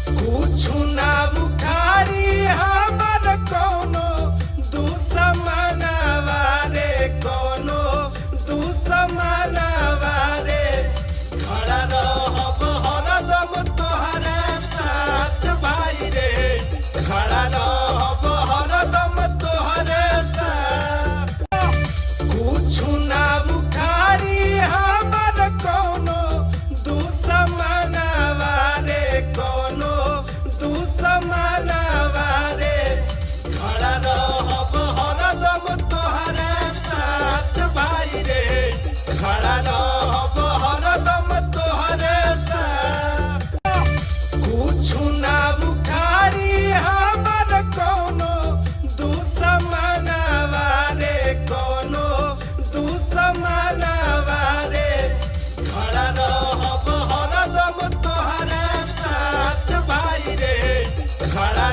कुछ ना बुखारी हमर कोनो दुश्मनवा रे, कोनो दुश्मनवा रे। खड़ा रहब हरदम तोहरा साथ भाई रे, खड़ा रहब हरदम तोहरे साथ। कुछ ना बुखारी हमर कोनो दुश्मनवा रे, कोनो दुश्मनवा रे। खड़ा रहब हरदम तोहरा साथ भाई रे, खड़ा रहब हरदम तोहरे साथ। कुछ ना बुखारी हमर कोनो दुश्मनवा रे, कोनो दुश्मनवा रे। खड़ा रहब हरदम तोहरा साथ भाई रे, खड़ा